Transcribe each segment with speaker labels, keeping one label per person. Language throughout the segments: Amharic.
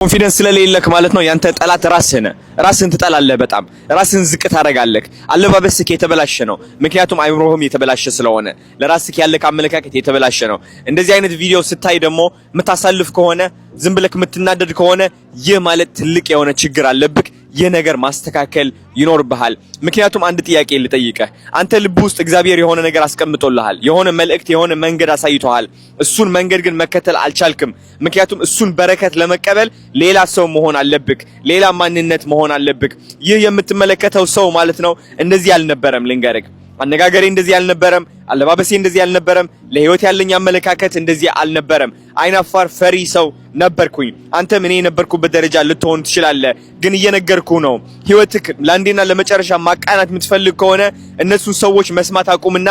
Speaker 1: ኮንፊደንስ ስለሌለክ ማለት ነው ያንተ ጠላት ራስህ ነህ። ራስህን ትጠላለህ፣ በጣም ራስህን ዝቅ ታደርጋለህ። አለባበስክ የተበላሸ ነው፣ ምክንያቱም አይምሮህም የተበላሸ ስለሆነ ለራስህ ያለክ አመለካከት የተበላሸ ነው። እንደዚህ አይነት ቪዲዮ ስታይ ደግሞ የምታሳልፍ ከሆነ ዝም ብለክ የምትናደድ ከሆነ ይህ ማለት ትልቅ የሆነ ችግር አለብክ። ይህ ነገር ማስተካከል ይኖርብሃል። ምክንያቱም አንድ ጥያቄ ልጠይቅህ። አንተ ልብ ውስጥ እግዚአብሔር የሆነ ነገር አስቀምጦልሃል፣ የሆነ መልእክት፣ የሆነ መንገድ አሳይቶሃል። እሱን መንገድ ግን መከተል አልቻልክም። ምክንያቱም እሱን በረከት ለመቀበል ሌላ ሰው መሆን አለብክ፣ ሌላ ማንነት መሆን አለብክ። ይህ የምትመለከተው ሰው ማለት ነው እንደዚህ አልነበረም። ልንገርህ፣ አነጋገሬ እንደዚህ አልነበረም፣ አለባበሴ እንደዚህ አልነበረም፣ ለህይወት ያለኝ አመለካከት እንደዚህ አልነበረም። አይናፋር ፈሪ ሰው ነበርኩኝ። አንተም እኔ የነበርኩበት ደረጃ ልትሆን ትችላለህ። ግን እየነገርኩ ነው፣ ህይወትክ ለአንዴና ለመጨረሻ ማቃናት የምትፈልግ ከሆነ እነሱ ሰዎች መስማት አቁምና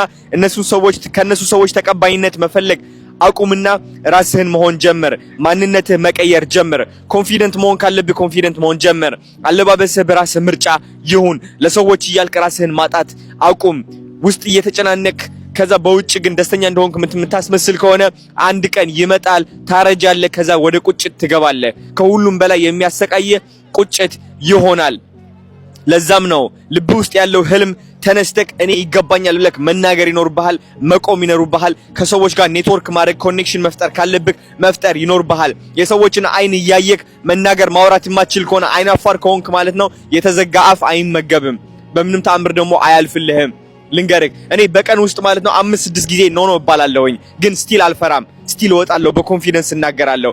Speaker 1: ከነሱ ሰዎች ተቀባይነት መፈለግ አቁምና ራስህን መሆን ጀምር። ማንነትህ መቀየር ጀምር። ኮንፊደንት መሆን ካለብህ ኮንፊደንት መሆን ጀምር። አለባበስህ በራስህ ምርጫ ይሁን። ለሰዎች እያልክ ራስህን ማጣት አቁም። ውስጥ እየተጨናነክ ከዛ በውጭ ግን ደስተኛ እንደሆንክ የምታስመስል ከሆነ አንድ ቀን ይመጣል፣ ታረጃለህ። ከዛ ወደ ቁጭት ትገባለህ። ከሁሉም በላይ የሚያሰቃየህ ቁጭት ይሆናል። ለዛም ነው ልብ ውስጥ ያለው ህልም ተነስተክ እኔ ይገባኛል ብለክ መናገር ይኖርብሃል፣ መቆም ይኖርብሃል። ከሰዎች ጋር ኔትወርክ ማድረግ፣ ኮኔክሽን መፍጠር ካለብክ መፍጠር ይኖርብሃል። የሰዎችን አይን እያየክ መናገር ማውራት የማትችል ከሆነ አይናፋር ከሆንክ ማለት ነው የተዘጋ አፍ አይመገብም፣ በምንም ተአምር ደግሞ አያልፍልህም። ልንገርክ፣ እኔ በቀን ውስጥ ማለት ነው 5-6 ጊዜ ኖ እባላለሁኝ፣ ግን ስቲል አልፈራም፣ ስቲል እወጣለሁ፣ በኮንፊደንስ እናገራለሁ።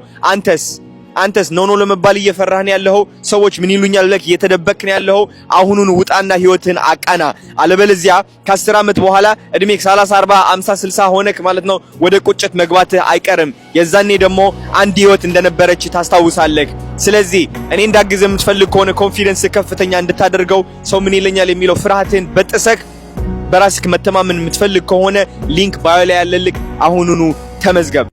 Speaker 1: አንተስ ኖ ለመባል እየፈራህ ነው ያለው? ሰዎች ምን ይሉኛል ብለህ እየተደበቅክ ነው ያለው? አሁኑን ውጣና ህይወትህን አቃና። አለበለዚያ ከ10 ዓመት በኋላ እድሜክ 30 40 50 60 ሆነክ ማለት ነው ወደ ቁጭት መግባትህ አይቀርም። የዛኔ ደግሞ አንድ ህይወት እንደነበረች ታስታውሳለህ። ስለዚህ እኔ እንዳግዝህ የምትፈልግ ከሆነ ኮንፊደንስ ከፍተኛ እንድታደርገው ሰው ምን ይለኛል የሚለው ፍርሃትህን በጥሰክ በራስክ መተማመን የምትፈልግ ከሆነ ሊንክ ባዮ ላይ ያለልክ አሁኑኑ ተመዝገብ።